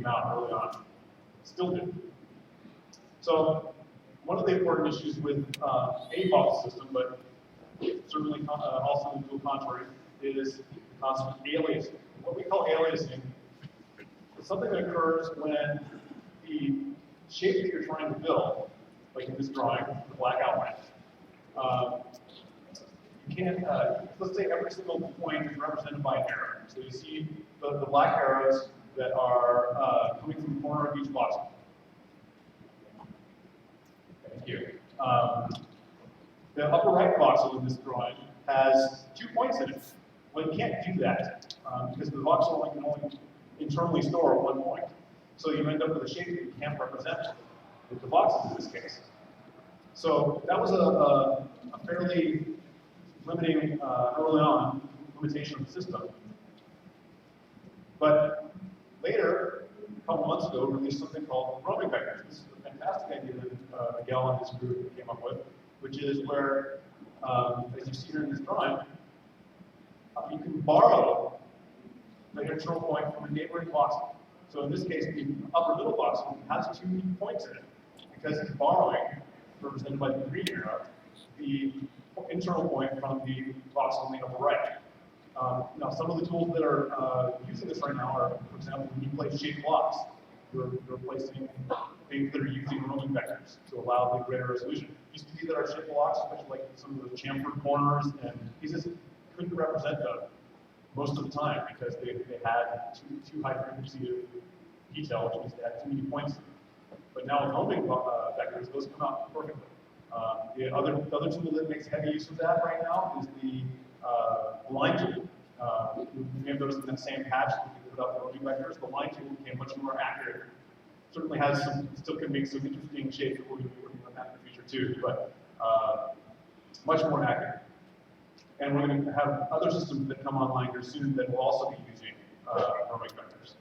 came out early on. Still do. So one of the important issues with a voxel system, but certainly also in the contrary, is the concept of aliasing. What we call aliasing is something that occurs when the shape that you're trying to build, like in this drawing, the black outline, you can't, let's say every single point is represented by an arrow. So you see the black arrows that are coming from the corner of each voxel. Thank you. The upper right voxel in this drawing has 2 points in it. Well, you can't do that because the voxel can only internally store 1 point. So you end up with a shape that you can't represent with the voxels in this case. So that was a fairly limiting, early on, limitation of the system. But later, a couple months ago, released something called roaming vectors. This is a fantastic idea that Miguel and his group came up with, which is where, as you see here in this drawing, you can borrow the internal point from a neighboring voxel. So in this case, the upper middle voxel has 2 points in it because it's borrowing, represented by the green arrow, the internal point from the voxel in the upper right. Now, some of the tools that are using this right now are, for example, when you place shaped blocks, you're replacing things that are using roaming vectors to allow the greater resolution. It used to be that our shaped blocks, especially like some of the chamfered corners and pieces, couldn't represent those most of the time because they had too high frequency of detail, which means they had too many points. But now with roaming vectors, those come out perfectly. The other tool that makes heavy use of that right now is the line tool. You may have noticed in that same patch that we put up the roaming vectors, the line tool became much more accurate. Certainly has some, still can make some interesting shapes that we're going to be working on that in the future too, but much more accurate. And we're going to have other systems that come online here soon that will also be using roaming vectors.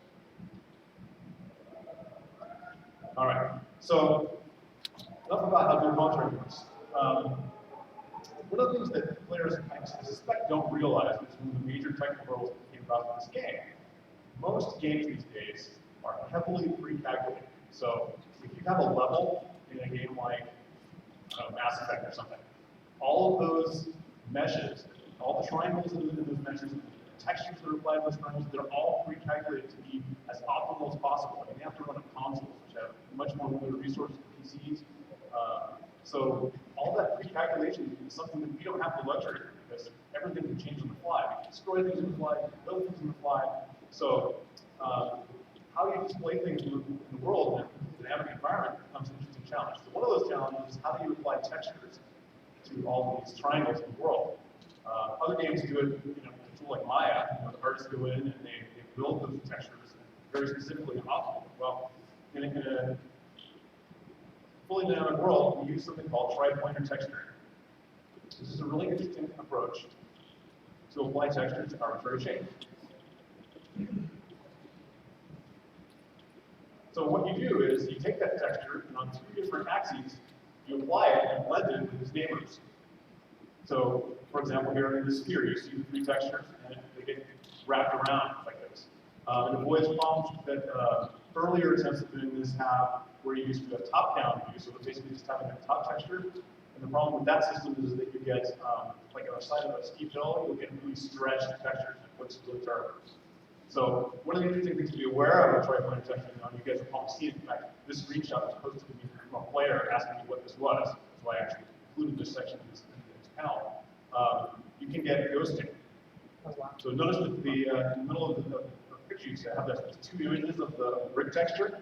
All right, so enough about how good monitoring works. One of the things that players, I suspect, don't realize is one of the major technical hurdles that came about in this game. Most games these days are heavily pre-calculated. So if you have a level in a game like Mass Effect or something, all of those meshes, all the triangles that are in those meshes, the textures that are applied to those triangles, they're all pre-calculated to be as optimal as possible. And they have to run on consoles, which have much more limited resources than PCs. So all that pre-calculation is something that we don't have the luxury of because everything can change on the fly. We can destroy things on the fly, build things on the fly. So how you display things in the world in a dynamic environment becomes an interesting challenge. So one of those challenges is how do you apply textures to all of these triangles in the world? Other games do it, a tool like Maya, the artists go in and they build those textures very specifically and optimally. Well, in a fully dynamic world, we use something called tri-pointer texturing. This is a really interesting approach to apply textures to arbitrary shapes. So what you do is you take that texture and on 2 different axes, you apply it and blend it with its neighbors. So, for example, here in this sphere, you see the 3 textures and they get wrapped around like this. It avoids problems that earlier attempts at doing this have where you used to do a top-down view, so basically just having a top texture. And the problem with that system is that you get, like on the side of a steep hill, you'll get really stretched textures and it looks really dark. So one of the interesting things to be aware of with tri-pointer texturing, you guys will probably see it. In fact, this screenshot was posted to me from a player asking me what this was. That's why I actually included this section in this panel. You can get ghosting. So notice that in the middle of the picture, you have the 2 images of the brick texture.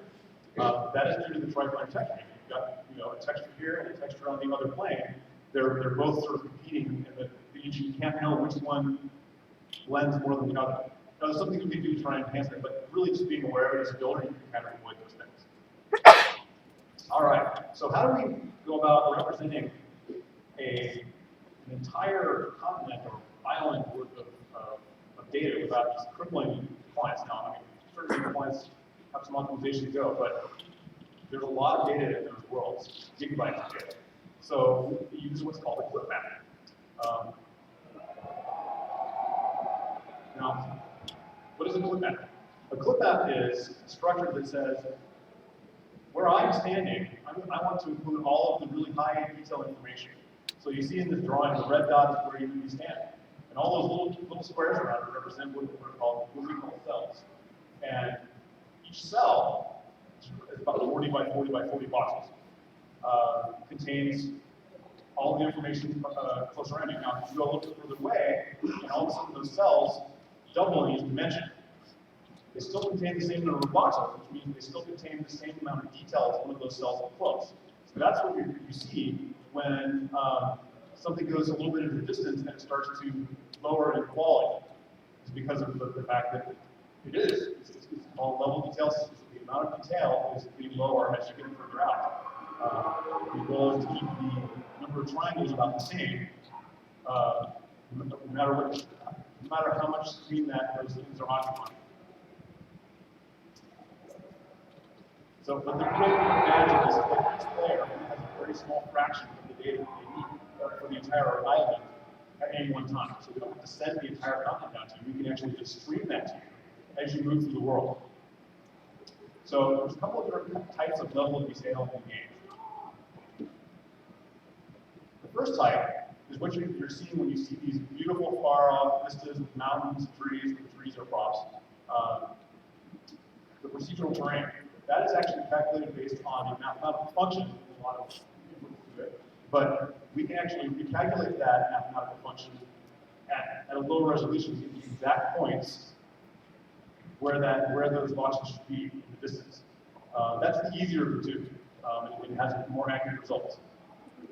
That is due to the tri-pointer texturing. You've got a texture here and a texture on the other plane. They're both sort of competing, and you can't know which one blends more than the other. Now, there's something we can do to try and enhance that, but really just being aware of it as a builder, you can kind of avoid those things. All right, so how do we go about representing an entire continent or island worth of data without just crippling clients? Now, I mean, certainly clients have some optimization to go, but there's a lot of data in those worlds, gigabytes of data. So we use what's called a clip map. Now, what is a clip map? A clip map is a structure that says, where I'm standing, I want to include all of the really high detail information. So you see in this drawing, the red dot is where you would be standing. And all those little squares around it represent what we call cells. And each cell is about 40 by 40 by 40 boxes. Contains all the information close around you. Now, if you go a little bit further away, and all of a sudden those cells double in each dimension. They still contain the same number of boxes, which means they still contain the same amount of detail as one of those cells up close. So that's what you see when something goes a little bit into the distance and it starts to lower in quality. It's because of the fact that it is. It's called level detail systems. The amount of detail is being lower as you get further out. The goal is to keep the number of triangles about the same, no matter how much screen that those things are occupying. So, but the real advantage is that each player has a very small fraction of the data that they need for the entire island at any one time. So we don't have to send the entire content down to you. We can actually just stream that to you as you move through the world. So there's a couple of different types of level of detail in the game. The first type is what you're seeing when you see these beautiful far-off vistas with mountains, trees, the trees are props. The procedural terrain. That is actually calculated based on a mathematical function. There's a lot of inputs to it. But we can actually recalculate that mathematical function at a lower resolution to get the exact points where those boxes should be in the distance. That's the easier of the two. It has more accurate results.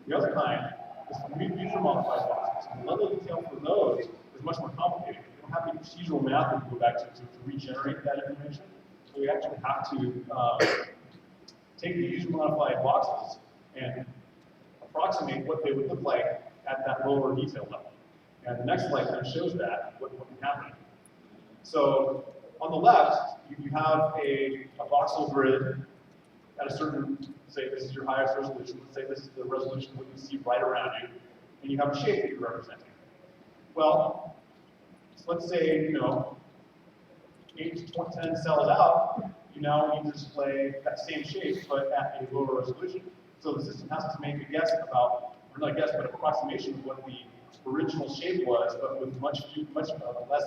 The other kind is for future modified boxes. And the level of detail for those is much more complicated. We don't have any procedural math we can go back to regenerate that information. So we actually have to take the user modified boxes and approximate what they would look like at that lower detail level. And the next slide kind of shows that, what can happen. So on the left, you have a voxel grid at a certain, say this is your highest resolution, let's say this is the resolution that you see right around you, and you have a shape that you're representing. Well, let's say, 8 to 10 cells out, you now need to display that same shape, but at a lower resolution. So the system has to make a guess about, or not a guess, but an approximation of what the original shape was, but with much less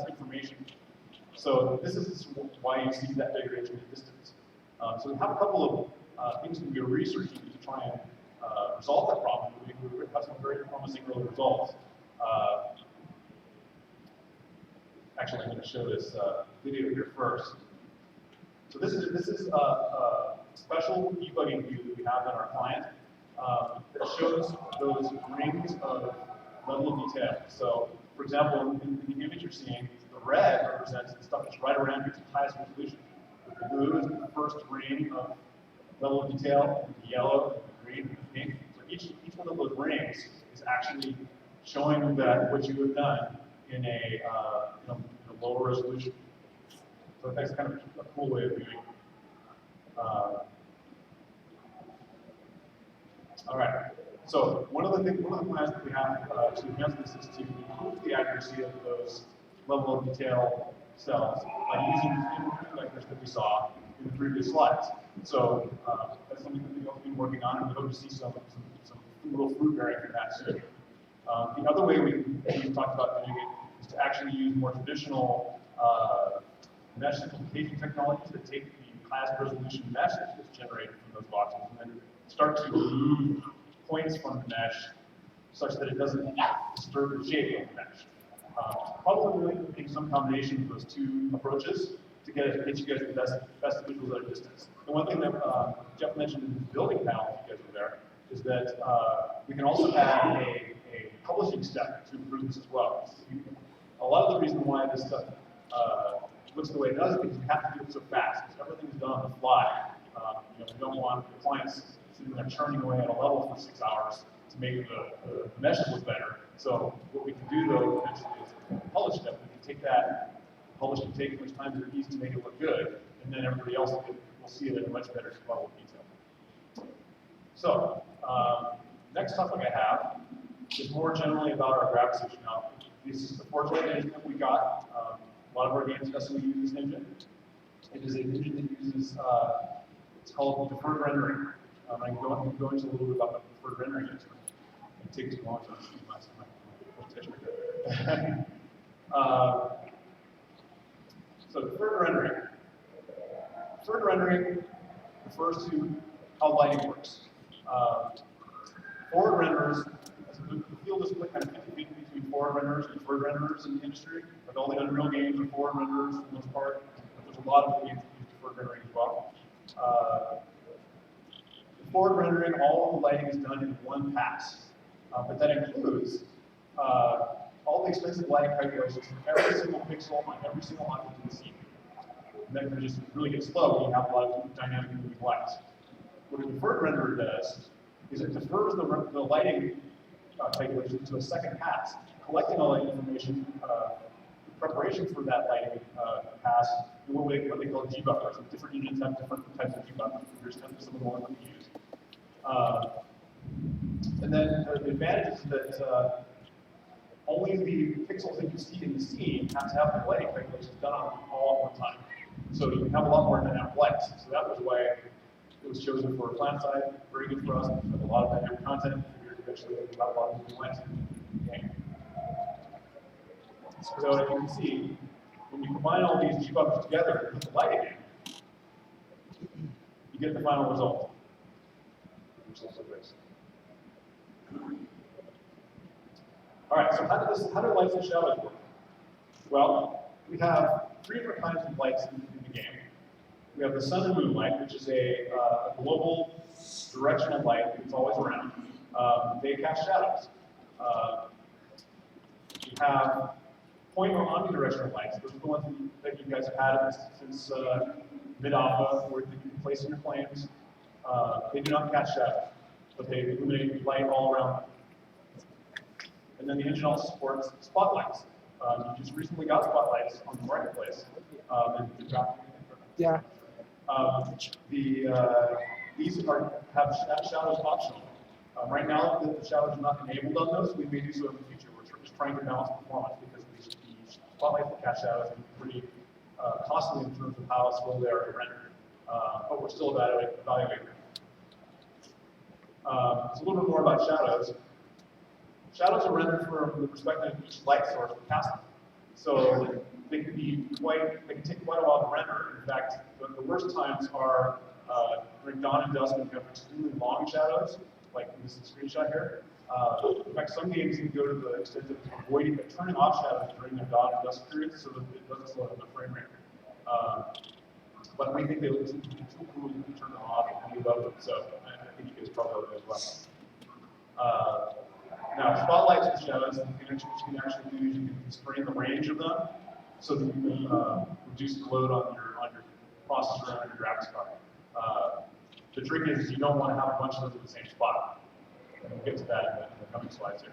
information. So this is why you see that degradation in distance. So we have a couple of things that we are researching to try and resolve that problem. We have some very promising early results. Actually, I'm going to show this video here first. So this is a special debugging view that we have in our client that shows those rings of level of detail. So, for example, in the image you're seeing, the red represents the stuff that's right around you to the highest resolution. The blue is the first ring of level of detail, the yellow, the green, and the pink. So each one of those rings is actually showing that what you have done in a lower resolution. So that's kind of a cool way of doing it. All right. So one of the plans that we have to enhance this is to improve the accuracy of those level of detail cells by using the vectors that we saw in the previous slides. So that's something that we've been working on, and we hope to see some little fruit bearing from that soon. The other way we've talked about doing it is to actually use more traditional mesh simplification technologies that take the highest resolution mesh that's generated from those boxes and then start to remove points from the mesh such that it doesn't disturb the shape of the mesh. Probably looking some combination of those two approaches to get you guys the best visuals at a distance. The one thing that Jeff mentioned in the building panel, if you guys were there, is that we can also add a publishing step to improve this as well. A lot of the reason why this stuff looks the way it does is because you have to do it so fast. Because everything's done on the fly. We don't want the clients sitting there churning away at a level for 6 hours to make the meshes look better. So what we can do though eventually is publish step. We can take that, publish and take as much time as it needs to make it look good, and then everybody else will see it at a much better level of detail. So next topic I have is more generally about our graphics engine. Now, this is the Forge engine that we got. A lot of our games SOE use this engine. It is an engine that uses, it's called deferred rendering. I can go into a little bit about deferred rendering. It takes too long to explain last time. So deferred rendering. Deferred rendering refers to how lighting works. Forward renderers, the field is split kind of 50-50 between forward renderers and deferred renderers in the industry. Like all the Unreal games are forward renderers for the most part. But there's a lot of games that use deferred rendering as well. Forward rendering, all of the lighting is done in one pass. But that includes all the expensive lighting calculations for every single pixel on every single object in the scene. And that can just really get slow when you have a lot of dynamic moving lights. What a deferred renderer does is it defers the lighting calculation to a second pass, collecting all that information, preparation for that lighting pass, in what they call G buffers. Different engines have different types of G buffers. Here's some of the ones we use. And then the advantage is that only the pixels that you see in the scene have to have the lighting calculations done on all at one time. So you can have a lot more dynamic lights. So that was why it was chosen for a plant side. Very good for us. We have a lot of dynamic content. Eventually, we have a lot of moving lights in the game. So as you can see, when you combine all these G buffers together and put the lighting in, you get the final result, which looks like this. All right, so how do lights and shadows work? Well, we have three different kinds of lights in the game. We have the sun and moon light, which is a global directional light that's always around. They cast shadows. We have point or omnidirectional lights. Those are the ones that you guys have had since mid-alpha, where you can place in your flames. They do not cast shadows, but they illuminate light all around. And then the engine also supports spotlights. You just recently got spotlights on the marketplace. Yeah. These have shadows optional. Right now, the shadows are not enabled on those. We may do so in the future. We're just trying to balance performance because these spotlights that cast shadows can be pretty costly in terms of how slow they are to render. But we're still evaluating them. So a little bit more about shadows. Shadows are rendered from the perspective of each light source we cast them. So they can take quite a while to render. In fact, the worst times are during dawn and dusk when you have extremely long shadows, like in this screenshot here. In fact, some games even go to the extent of avoiding turning off shadows during the dawn and dusk periods so that it doesn't slow down the frame rate. But we think they look too cool to turn them off and we love them, so I think you guys probably love it as well. Now, spotlights and shadows, what you can actually do is you can constrain the range of them so that you can reduce the load on your processor and your graphics card. The trick is you don't want to have a bunch of those in the same spot. And we'll get to that in the coming slides here.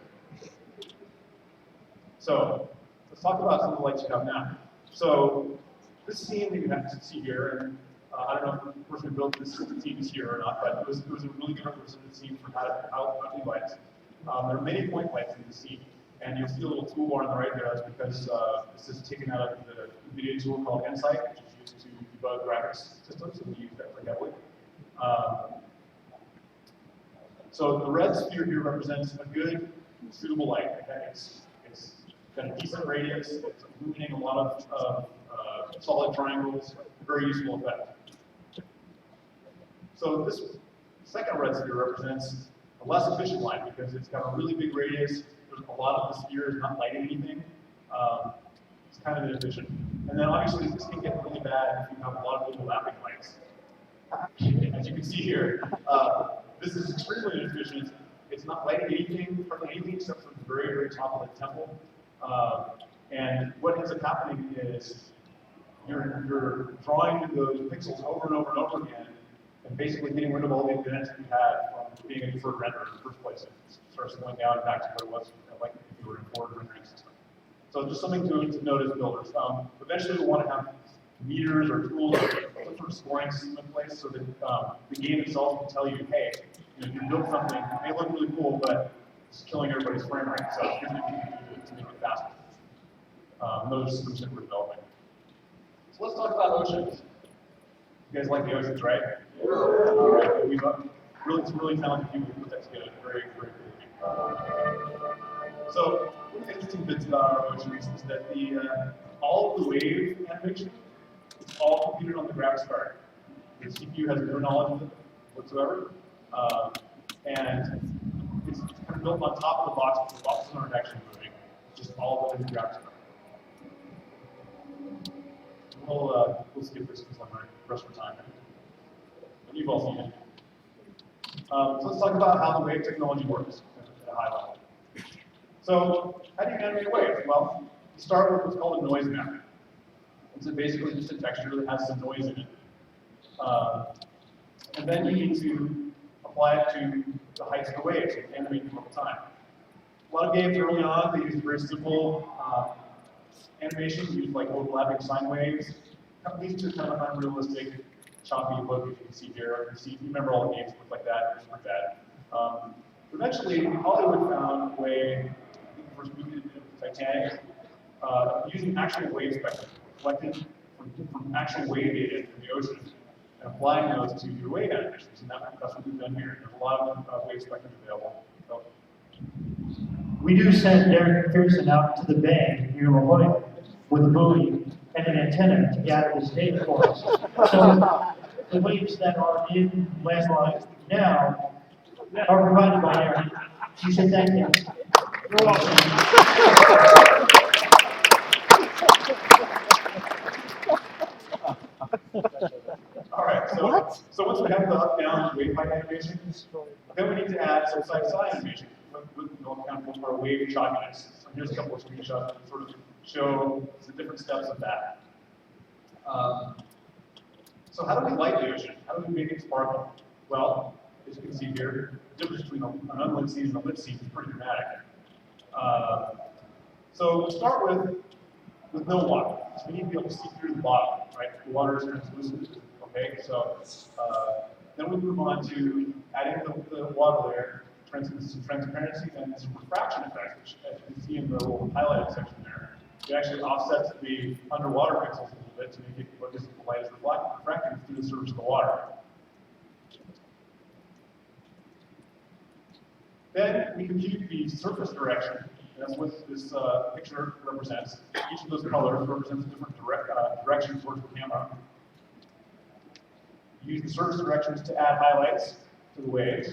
So let's talk about some of the lights you have now. So this scene that you have to see here, and I don't know if the person who built this scene is here or not, but it was a really good representative scene for how to do lights. There are many point lights in the scene, and you'll see a little toolbar on the right there. That's because this is taken out of the video tool called Insight, which is used to debug graphics systems, and we use that pretty heavily. So the red sphere here represents a good, suitable light. It's got a decent radius, it's illuminating a lot of solid triangles, very useful effect. So this second red sphere represents a less efficient light because it's got a really big radius. There's a lot of the sphere is not lighting anything. It's kind of inefficient. And then obviously this can get really bad if you have a lot of overlapping lights. As you can see here, this is extremely inefficient. It's not lighting anything, hardly anything except for the very, very top of the temple. And what ends up happening is you're drawing those pixels over and over and over again, and basically getting rid of all the advantage you had from being a deferred renderer in the first place. It starts going down back to what it was like if you were in a forward rendering system. So just something to note as builders. Eventually, we want to have meters or tools or some sort of scoring system in place so that the game itself can tell you, hey, you built something, it may look really cool, but it's killing everybody's frame rate. So here's what you can do to make it faster. Those systems that we're developing. So let's talk about oceans. You guys like the oceans, right? Yeah. All right. We've some really talented people who put that together. Very, very cool. So, one of the interesting bits about our oceans is that all of the wave animation is all computed on the graphics card. The CPU has no knowledge of it whatsoever, and it's kind of built on top of the box. The boxes aren't actually moving; it's just all within the graphics card. We'll skip this because I'm running pressed for time. But you've all seen it. So let's talk about how the wave technology works at a high level. So how do you animate waves? Well, you start with what's called a noise map. It's basically just a texture that has some noise in it. And then you need to apply it to the heights of the waves and animate them over time. A lot of games early on, they used very simple animations, used like overlapping sine waves. These two kind of unrealistic, choppy look, as you can see here. You remember all the games look like that, it was like that. Eventually, Hollywood found a way, I think the first movie did Titanic, using actual wave spectrum, collected from actual wave data from the ocean, and applying those to your wave animations. And that's what we've done here. There's a lot of wave spectrum available. So, we do send Derek McPherson out to the bay near La Jolla with a buoy and an antenna to gather this data for us. So the waves that are in landline now are provided by Derek. You should thank him. You're welcome. all right, so once we have the up-down wave height animation, then we need to add some side-to-side animation with kind of our wave choppiness. So here's a couple of screenshots that sort of show the different steps of that. So how do we light the ocean? How do we make it sparkle? Well, as you can see here, the difference between an unlit scene and a lit scene is pretty dramatic. So we'll start with no water. So we need to be able to see through the bottom, right? The water is translucent, okay? So then we move on to adding the water layer, some transparency and some refraction effects, which as you can see in the little highlighted section there. It actually offsets the underwater pixels a little bit to make it look as light as refracting through the surface of the water. Then we compute the surface direction. That's what this picture represents. Each of those colors represents a different direction towards the camera. Use the surface directions to add highlights to the waves.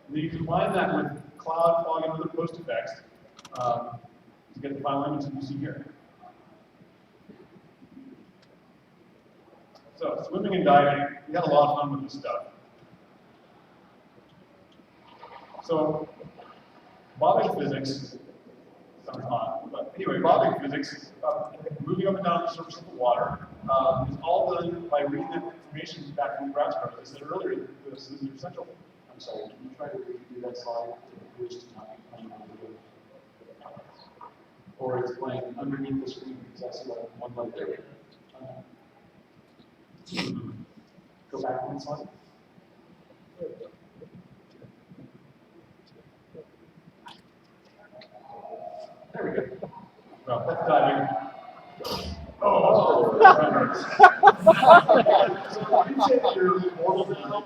And then you combine that with cloud, fog, and other post effects to get the final image that you see here. So, swimming and diving, we had a lot of fun with this stuff. So, bobbing physics sounds odd, but anyway, bobbing physics, moving up and down the surface of the water, is all done by reading the information back from the graphics card. As I said earlier, this is essential. I'm sorry, can you try to redo that slide to which is not or explain underneath the screen because I see like one light there. Go back one slide. There we go. Well, that's diving. Oh! So you say that you're mortal now?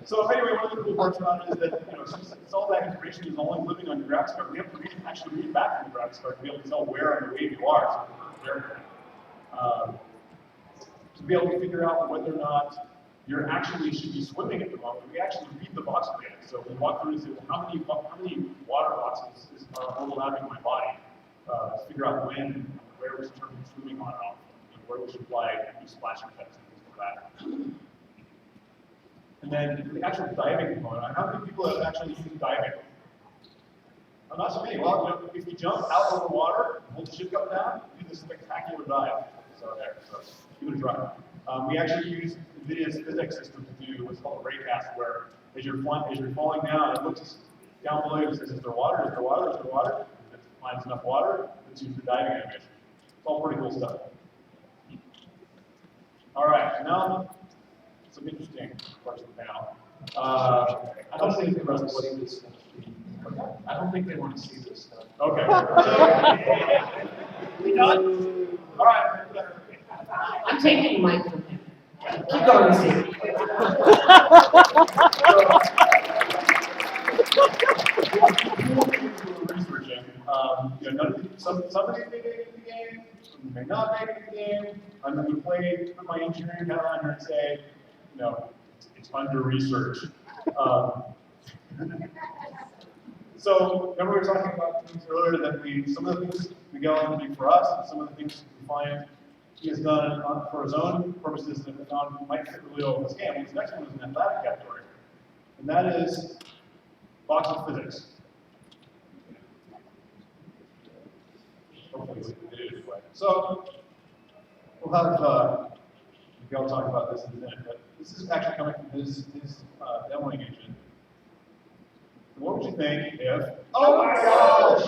So anyway, one of the cool parts about it is that since all that information is only living on your graphics card, we have to actually read it back from the graphics card to be able to tell where on the wave you are. So to be able to figure out whether or not you're actually should be swimming at the moment, we actually read the box plan. So we walk through and say, well, how many water boxes are overlapping my body? To figure out when and where we should turn swimming on and off, and where we should apply new splash effects and things like that. And then the actual diving component. How many people have actually used diving? Not so many. Well, if you jump out of the water, hold the ship up down, do this spectacular dive. So there. So give it a try. We actually use NVIDIA's physics system to do what's called a raycast, where as you're falling down, it looks down below you and says, is there water? Is there water? Is there water? If it finds enough water, it's used for diving animation. It's all pretty cool stuff. All right, now some interesting parts of the panel. I don't think the rest of What us. is this? I don't think they want to see this stuff. Okay. We done? All right. I'm taking the mic from him. Keep going, Steve. Researching, some of these may make it in the game, some may not make it in the game. I'm going to put my engineering hat on here and say, it's under researched. So remember we were talking about things earlier that some of the things Miguel can do for us, and some of the things we find he has done for his own purposes that we found might fit really well with this game. This next one is an athletic category, and that is box of physics. Hopefully we did it anyway. So we'll have Miguel talk about this in a minute, but this is actually coming from his demoing engine. What would you think if? Oh my gosh!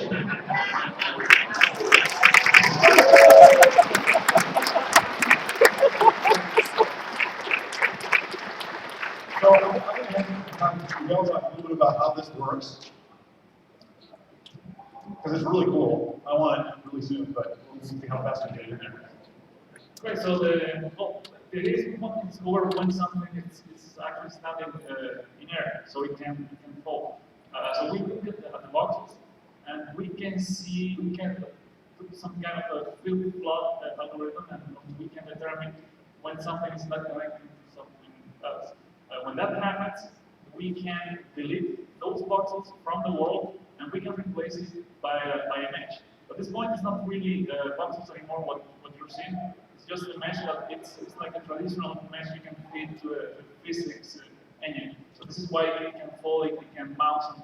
So I'm going to have Miguel talk a little bit about how this works, because it's really cool. I want it really soon, but we'll see how fast we get it in there. Okay, so the reason we can discover when something is actually standing in air, so it can fall. So we look at the boxes, and we can put some kind of a field plot algorithm, and we can determine when something is not connected to something else. When that happens, we can delete those boxes from the world, and we can replace it by a mesh. At this point, it's not really boxes anymore. What you're seeing, it's just a mesh that it's like a traditional mesh you can feed to a physics engine. So this is why it can fall, it can bounce on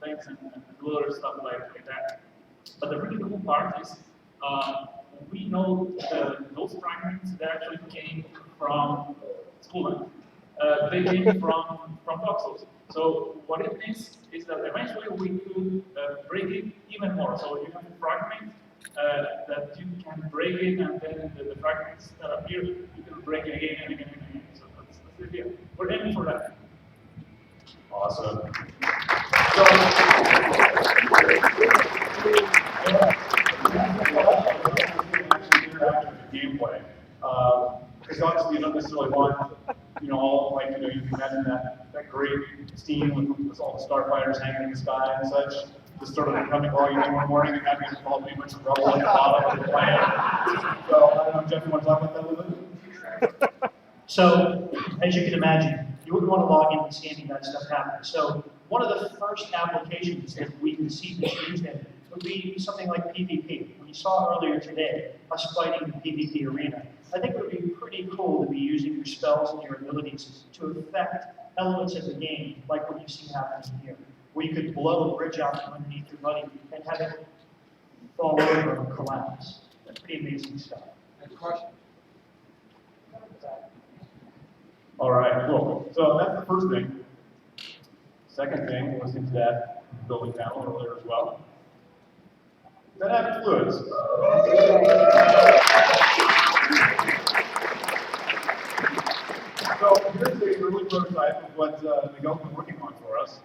things and do other stuff like that. But the really cool part is we know those fragments that actually came from schooling. They came from voxels. So what it means is that eventually we could break it even more. So you have a fragment that you can break it, and then the fragments that appear, you can break it again and again and again. So that's the idea. We're aiming for that. Awesome. Gameplay. Because obviously you don't necessarily want, you can imagine that great scene with all the starfighters hanging in the sky and such, just sort of coming calling you in one morning and having to call pretty much rubble at the bottom of the planet. So I don't know, Jeff, you want to talk about that a little bit? So, as you can imagine, you wouldn't want to log in and see any of that stuff happen. So, one of the first applications that we can see this used in would be something like PvP. We saw earlier today us fighting in the PvP arena. I think it would be pretty cool to be using your spells and your abilities to affect elements of the game, like what you see happening here, where you could blow a bridge out from underneath your buddy and have it fall over and collapse. That's pretty amazing stuff. Next question. All right, cool. So that's the first thing. Second thing was into that building panel earlier as well. Dynamic fluids. So here's the early prototype of what Miguel's been working on for us.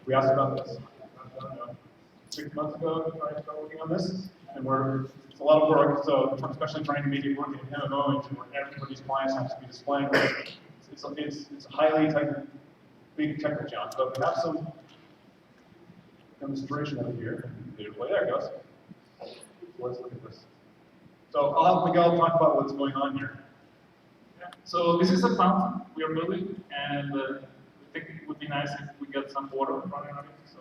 We asked about this, I don't know, 6 months ago, trying to start working on this, and it's a lot of work, so especially trying to make it work in an MMO engine where everybody's clients have to be displaying it. It's a highly big technical challenge. So we have some demonstration over here. There it goes. Let's look at this. So I'll have Miguel talk about what's going on here. So this is a fountain we are building, and we think it would be nice if we get some water running on it. So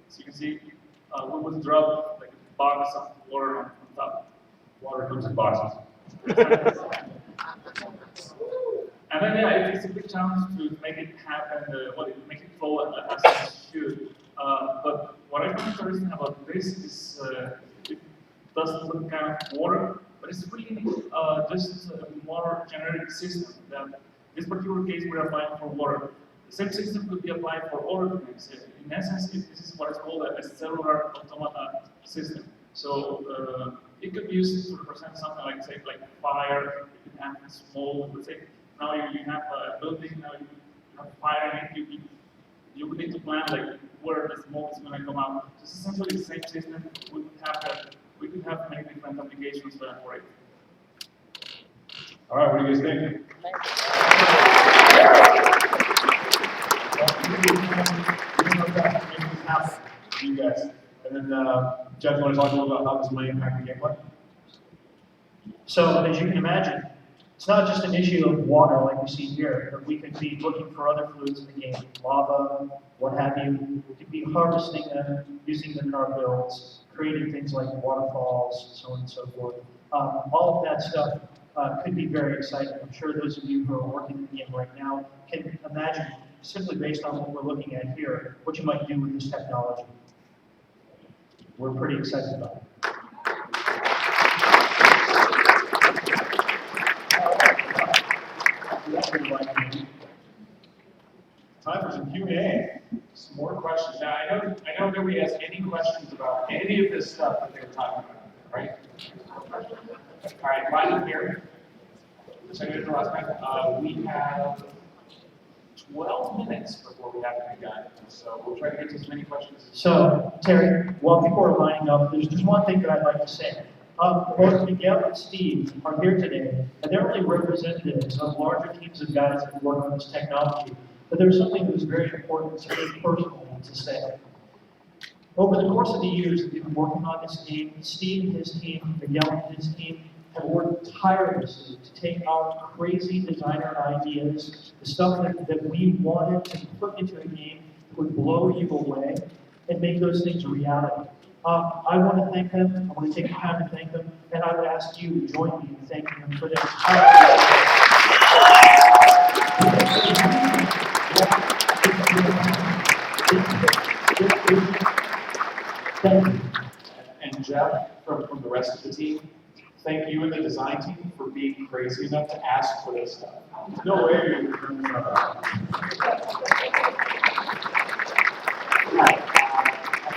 as you can see, we would drop like a box of water on top. Water comes in boxes. And then it's a big challenge to make it happen, make it flow as it should. But what I find interesting about this is it does some kind of water, but it's really just a more generic system. That this particular case we're applying for water. The same system could be applied for other things. In essence, this is what is called a cellular automata system. So it could be used to represent something like, say, like fire. You can have small, let's say, now you have a building, now firing it, you would need to plan like where the smoke is going to come out. So it's essentially the same system. We could have many different applications for it. All right, what do you guys think? You guys. And then, Jeff, you want to talk a little about how this might impact the gameplay? So as you can imagine, it's not just an issue of water like we see here, but we could be looking for other fluids in the game, lava, what have you. We could be harvesting them, using them in our builds, creating things like waterfalls, so on and so forth. All of that stuff could be very exciting. I'm sure those of you who are working in the game right now can imagine, simply based on what we're looking at here, what you might do with this technology. We're pretty excited about it. Time for some Q&A. Some more questions. Now, I know nobody has any questions about any of this stuff that they were talking about, right? All right, final here. Second to last time, we have 12 minutes before we have to be done. So we'll try to get to as many questions as So, Terry, while people are lining up, there's just one thing that I'd like to say. Both Miguel and Steve are here today, and they're really representatives of larger teams of guys that work on this technology. But there's something that was very important to me personally to say. Over the course of the years that we've been working on this game, Steve and his team, Miguel and his team, have worked tirelessly to take our crazy designer ideas, the stuff that we wanted to put into a game that would blow you away, and make those things a reality. I want to thank them. I want to take the time to thank them, and I would ask you to join me in thanking them for their Thank you. And Jeff, from the rest of the team, thank you and the design team for being crazy enough to ask for this stuff. No way.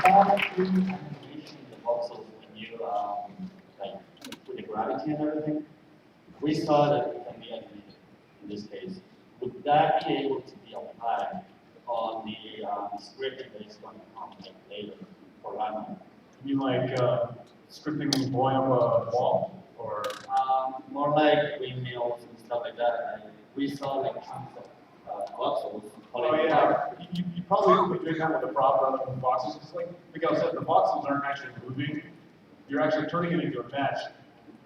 About the animation in the voxels when you like with the gravity and everything, we saw that it can be animated in this case. Would that be able to be applied on the script that is going to come like later for running? You mean like scripting blowing up a wall? Or More like windmills and stuff like that. And we saw like chunks of voxels. oh yeah, you probably would be doing that with the prop rather than the boxes. Just like Miguel said, the boxes aren't actually moving. You're actually turning it into a mesh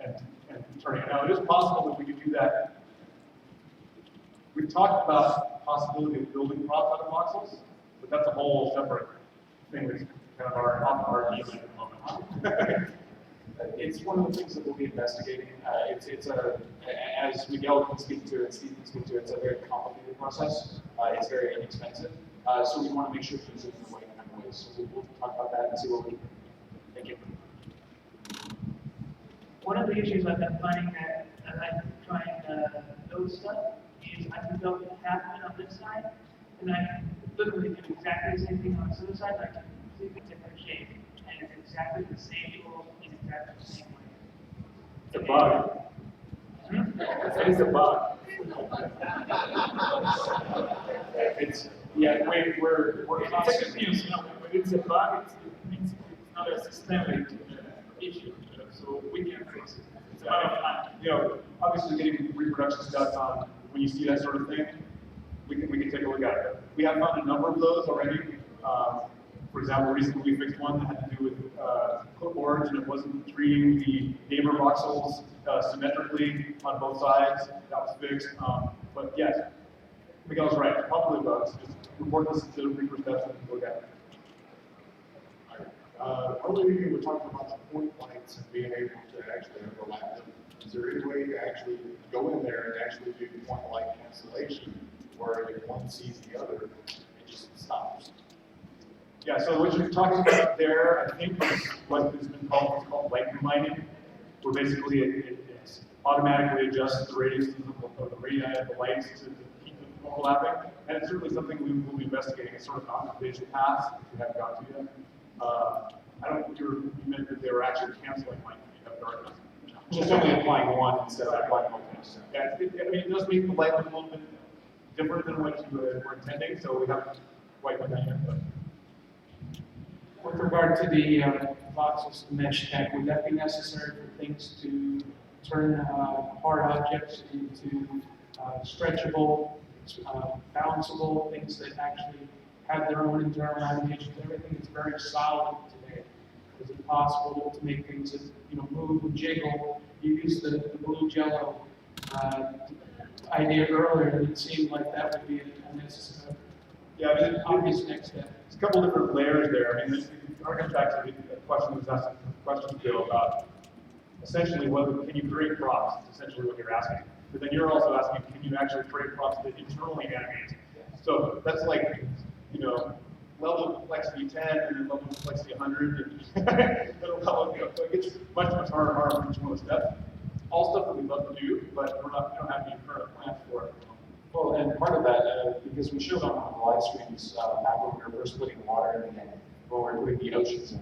and turning it. Now it is possible that we could do that. We've talked about the possibility of building props out of voxels, but that's a whole separate thing that's kind of our deal at the moment. It's one of the things that we'll be investigating. It's a, as Miguel can speak to and Steve can speak to, it's a very complicated process. It's very inexpensive. So we want to make sure to use it in the right kind of ways. So we'll talk about that and see what we can do. Thank you. One of the issues I've been finding that as I try and build stuff is I can build half of it on this side, and I can literally do exactly the same thing on this other side, but I can completely different shape, and it's exactly the same rules in exactly the same way. It's a bug. It's a bug. It's, yeah, we're It's a good news, but it's a bug, it means it's not a systemic issue, so we can fix it. It's a matter of time. You know, obviously getting reproduction stats on when you see that sort of thing, we can take a look at it. We have found a number of those already. For example, recently we fixed one that had to do with clipboards and it wasn't treating the neighbor voxels symmetrically on both sides. That was fixed. But yes, Miguel's right. Probably bugs. Just report this to Reaper stats and look at it. Earlier you were talking about the point lights and being able to actually overlap them. Is there any way to actually go in there and actually do point light cancellation where if one sees the other, it just stops? Yeah, so what you're talking about there, I think, is what has been called, what's called light lighting, where basically it automatically adjusts the radius of the radii of the lights to keep them overlapping. And it's certainly something we will be investigating. It's sort of on the vision path, if we haven't got to yet. I don't think you meant that they were actually canceling light if you have darkness. just only applying one instead of applying both. Yeah, I mean, it does make the light look a little bit different than what you were intending, so we haven't quite done that yet, but. With regard to the boxes, the mesh tech, would that be necessary for things to turn hard objects into stretchable, bounceable, things that actually have their own internal animations? Everything is very solid today. Is it possible to make things that, move and jiggle? You used the blue jello idea earlier, and it seemed like that would be a necessary, obvious next step. There's a couple different layers there. I mean, it comes back to the question that was asked, Bill, about essentially whether can you create props, is essentially what you're asking. But then you're also asking, can you actually create props that internally animate? So that's like, level of complexity 10 and then level of complexity 100. And so it gets much harder for each one of the steps. All stuff that we'd love to do, but we don't have any current plans for it. Well, and part of that, because we showed on the live streams back when we were first putting water in and when we were putting the oceans in,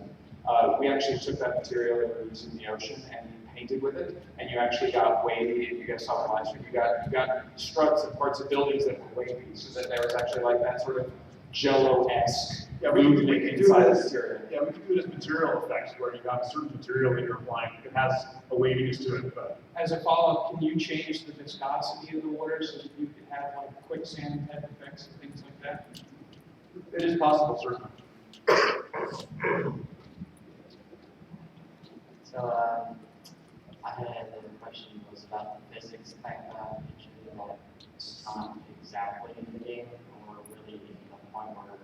we actually took that material that we were using in the ocean and painted with it, and you actually got wavy. If you guys saw the live stream, you got struts and parts of buildings that were wavy, so that there was actually like that sort of Jello-esque movement inside the material. Yeah, we can do it as material effects where you have a certain material that you're applying that has a waviness to it. But As a follow-up, can you change the viscosity of the water so that you could have like quicksand type effects and things like that? it is possible, certainly. So, I had another question was about the physics type mentioned that it's not exactly in the game or really the point where you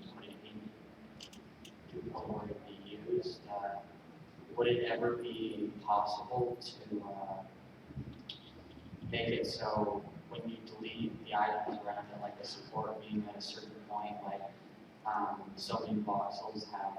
can put it in to where it be used. Would it ever be possible to make it so when you delete the items around it, like the support being at a certain point, like so many voxels have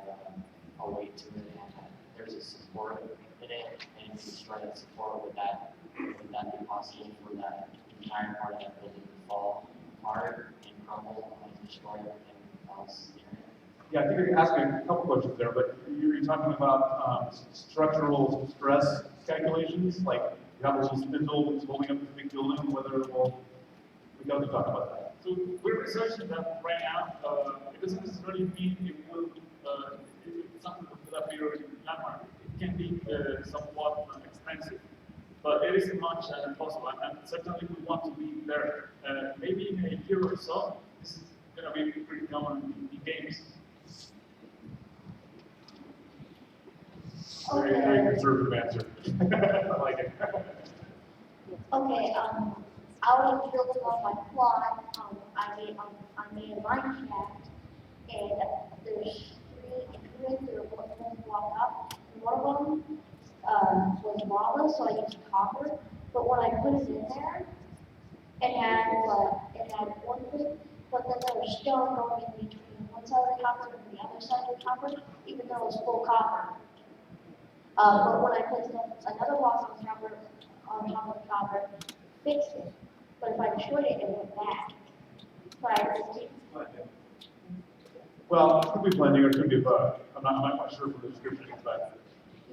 a weight to it and there's a support in it, and if you destroy that support, would that be possible for that entire part of that building to fall apart and crumble and destroy everything else in it? Yeah, I think you're asking a couple questions there, but you're talking about structural stress calculations, like you have a little spindle that's holding up this big building, whether it will, we got to talk about that. So we're researching that right now. It doesn't necessarily mean it will, it's something that we are in landmark. It can be somewhat expensive, but it is as much as possible, and certainly we want to be there. Maybe in a year or so, this is going to be pretty common in games. Very conservative answer. I like it. Okay, out of building on my plot, I made a mine shaft, and there's three increments that are one block up. And one of them was lava, so I used copper. But when I put it in there, it had one thing, but then there was stone going in between one side of the copper and the other side of the copper, even though it was full copper. But when I put another block on top of the copper, fixed it. But if I destroyed it, it went back. Well, it could be blending or it could be a bug. I'm not quite sure from the description, but.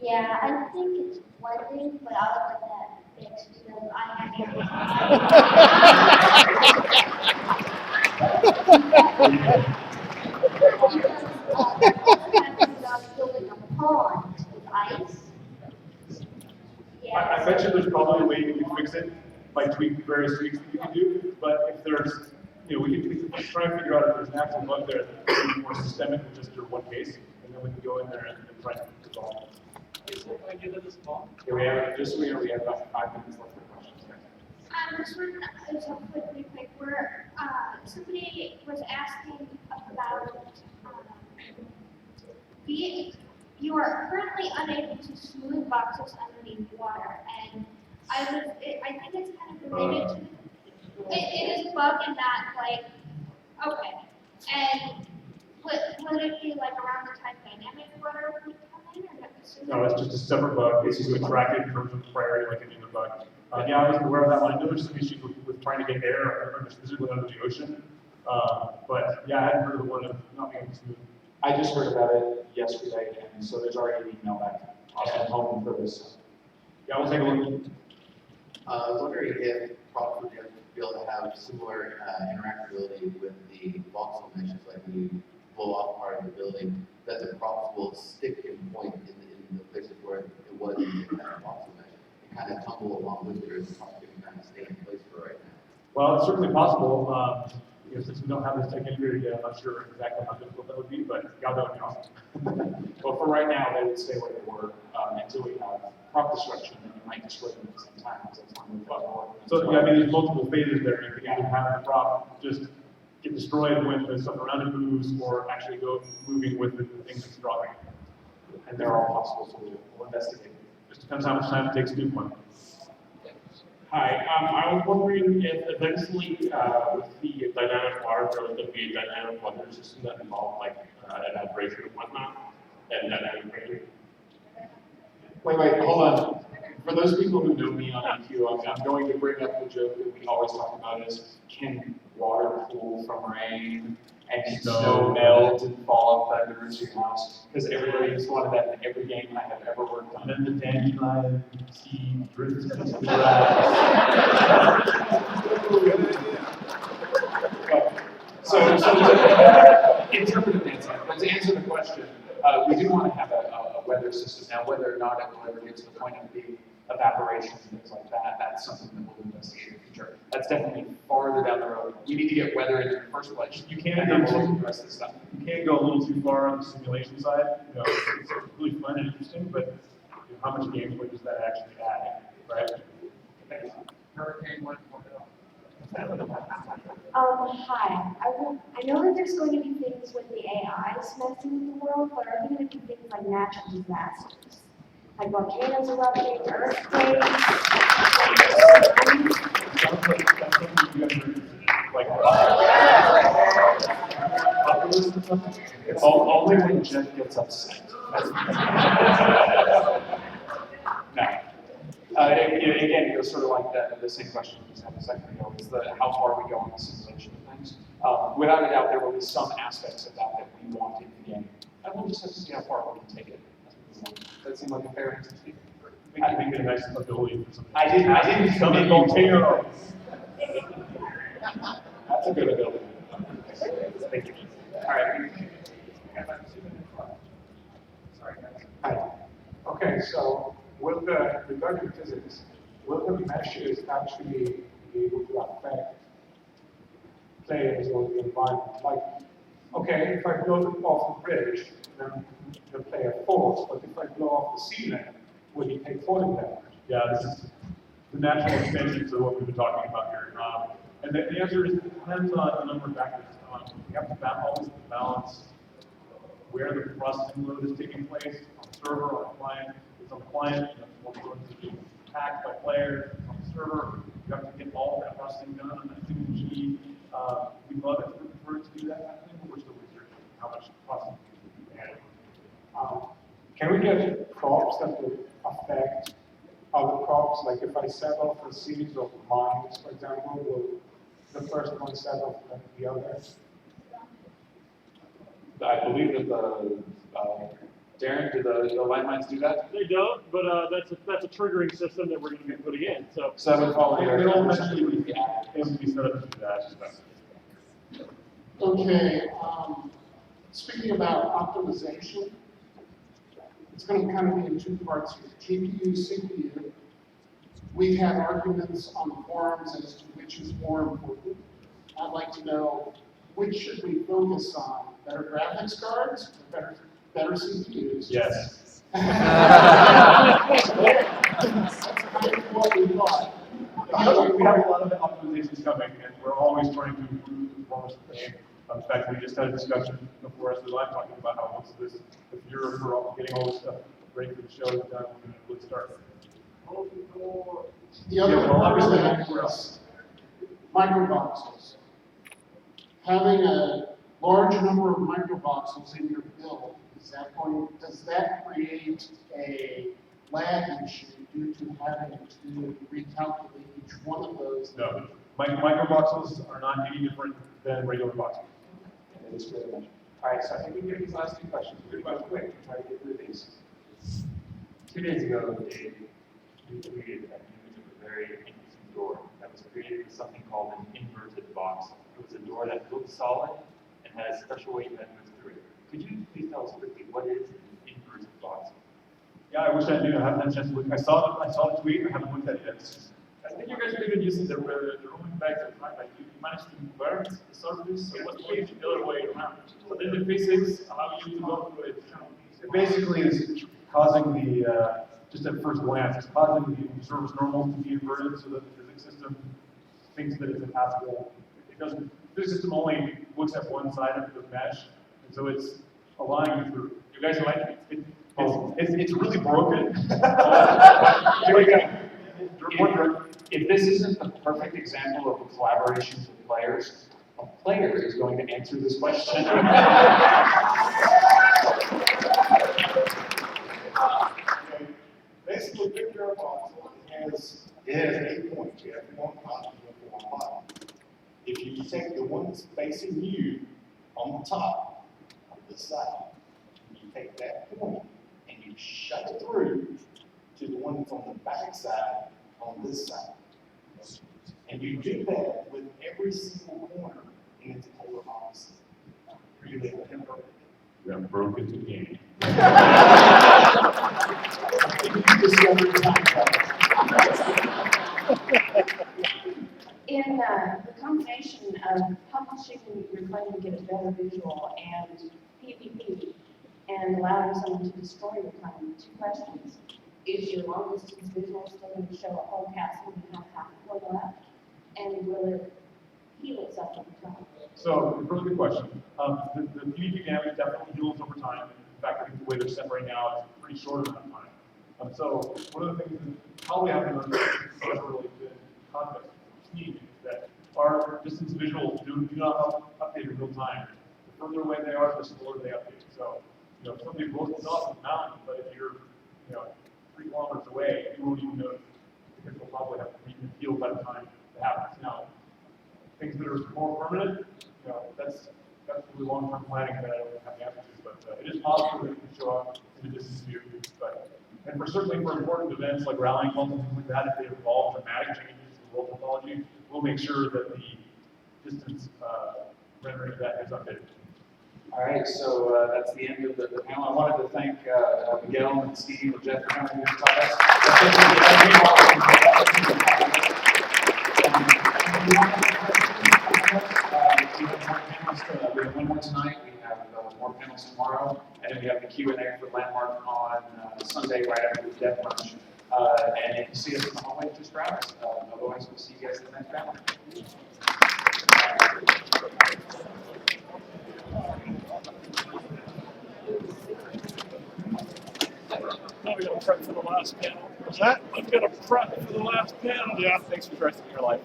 Yeah, I think it's blending, but I would like that fixed because I have building a pond with ice. I bet you there's probably a way you can fix it by tweaking various tweaks that you can do, but if there's, we can try and figure out if there's an actual bug there that's more systemic than just your one case, and then we can go in there and try and resolve it. Is there an idea that is small? Okay, we have, just so we know, we have about 5 minutes left for questions. This one is a quick, where somebody was asking about you are currently unable to smooth boxes underneath water, and I think it's kind of related to it is bug and not like okay. And would it be like around the time dynamic water would come in, or not? No, it's just a separate bug. It's just attracted in terms of priority like any other bug. Yeah, I was aware of that one. I know there's some issues with trying to get air, specifically under the ocean. But yeah, I hadn't heard of the one of not being able to smooth. I just heard about it yesterday, and so there's already an email back. I'm hoping for this. Yeah, we'll take a look. I was wondering if, probably be able to have similar interactability with the voxel meshes, like when you blow off part of the building, that the props will stick in point in the places where it was in that voxel mesh. It kind of tumble along with it, or the props can kind of stay in place for right now. Well, it's certainly possible. Since we don't have this tech integrated yet, I'm not sure exactly how difficult that would be, but God, that would be awesome. Well, for right now, they would stay where they were until we have prop destruction, and you might destroy them at the same time, because that's when we thought more. So, yeah, I mean, there's multiple phases there. You can either have the prop just get destroyed when the stuff around it moves, or actually go moving with the thing that's dropping. And they're all possible, so we'll investigate. Just depends how much time it takes to do one. Hi, I was wondering if eventually, with the dynamic water, there was going to be a dynamic weather system that involved like an abrasion and whatnot, and dynamic rain. Wait, hold on. For those people who know me on EQ, I'm going to bring up the joke that we always talk about is, can water pool from rain and can snow melt and fall off that into your house? Because everybody just wanted that in every game I have ever worked on. And then the dandelion seed drifts into the So to interpret an answer, but to answer the question, we do want to have a weather system. Now, whether or not it will ever get to the point of the evaporation and things like that, that's something that we'll investigate in the future. That's definitely farther down the road. We need to get weather in the first place. You can't and go then we'll look too, at the rest of the stuff. you can't go a little too far on the simulation side. You know, it's really fun and interesting, but how much gameplay does that actually add, right? Hurricane went. Hi. I know that there's going to be things with the AIs messing with the world, but are there going to be things like natural disasters? Like volcanoes erupting, earthquakes, Only when Jeff gets upset. No. Again, it goes sort of like the same question we just had a second ago, is how far we go on the simulation of things. Without a doubt, there will be some aspects of that we want in the game. And we'll just have to see how far we can take it. Does that seem like a fair answer to you? I think a nice ability for something. I didn't come in volcano. That's a good ability. Thank you. All right. Sorry, guys. Hi. Okay, so regarding physics, will the meshes actually be able to affect players or the environment? Like, okay, if I blow off the bridge, then the player falls, but if I blow off the ceiling, will he take falling damage? Yeah, this is the natural extensions of what we've been talking about here. And the answer is, it depends on a number of factors. We have to always balance where the processing load is taking place, on the server, on the client. It's on the client, what we're going to be packed by players, it's on the server. You have to get all of that processing done on that single G. We'd love it for it to do that kind of thing, but we're still researching how much processing we can add. Can we get props that will affect other props? Like if I set off a series of mines, for example, will the first one set off the others? I believe that Darren, do the landmines do that? They don't, but that's a triggering system that we're going to be putting in. So that would follow They're all eventually be able to be set up to do that. Okay, speaking about optimization, it's going to kind of be in two parts here, GPU, CPU. We've had arguments on the forums as to which is more important. I'd like to know, which should we focus on? Better graphics cards or better CPUs? Yes. That's kind of what we thought. We have a lot of optimizations coming, and we're always trying to improve the performance of the game. In fact, we just had a discussion before us live talking about how once this, if you're getting all this stuff ready for the show is done, we're going to really start. The other well, part of obviously, that is microvoxels. Having a large number of microvoxels in your build, does that create a lag issue due to having to recalculate each one of those? No, microvoxels are not any different than regular voxels. It is really much. All right, so I think we can get these last two questions pretty much quick and try to get through these. 2 days ago, Dave, you tweeted an image of a very interesting door that that was created with something called an inverted box. It was a door that looked solid and has special weight that moves through it. Could you please tell us quickly what is an inverted box? Yeah, I wish I knew. I haven't had a chance to look. I saw the tweet. I haven't looked at it yet. I think you guys are even using the rolling bags at time, like you managed to invert the surface, so it was changed the other way around. So then the physics allow you to go through it. It basically is causing the, just at first glance, it's causing the surface normals to be inverted so that the physics system thinks that it's impassable. It doesn't, the physics system only looks at one side of the mesh, and so it's allowing you through. You guys like it? It's really broken. Here we go. If this isn't the perfect example of collaboration with players, a player is going to answer this question. Basically, picture a voxel, it has 8 points. You have one top and one bottom. If you take the one that's facing you on the top, on this side, you take that point and you shut it through to the one that's on the back side on this side. And you do that with every single corner in its polar opposite. Really imperfect. You have broken the game. In the combination of publishing your claim to get a better visual and PPP and allowing someone to destroy your claim, 2 questions. Is your long distance visual still going to show a whole castle and have half a floor left? And will it heal itself over time? So, it's a really good question. The PvP damage definitely heals over time. In fact, I think the way they're set right now is pretty short amount of time. So, one of the things that probably happened in a really good context for Steve is that our distance visuals do not update in real time. The further away they are, the slower they update. So, if somebody blows up the mountain, but if you're, 3 kilometers away, you won't even notice because we'll probably have to heal by the time it happens. Now, things that are more permanent, that's really long-term planning that I don't have the answer to, but it is possible that it can show up in the distance view. And certainly for important events like rallying calls and things like that, if they involve dramatic changes in the world topology, we'll make sure that the distance rendering of that is updated. All right, so that's the end of the panel. I wanted to thank Miguel and Steve and Jeff for coming here and talking we have one more tonight, we have more panels tomorrow, and then we have the Q&A for Landmark on Sunday right after the dev lunch. And if you see us in the hallway, just grab us. Otherwise, we'll see you guys at the next panel. I'm going to prep for the last panel. What's that? I'm going to prep for the last panel. Yeah, thanks for trusting your life.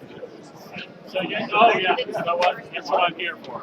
So, yeah, oh, yeah, you know what? That's what I'm here for.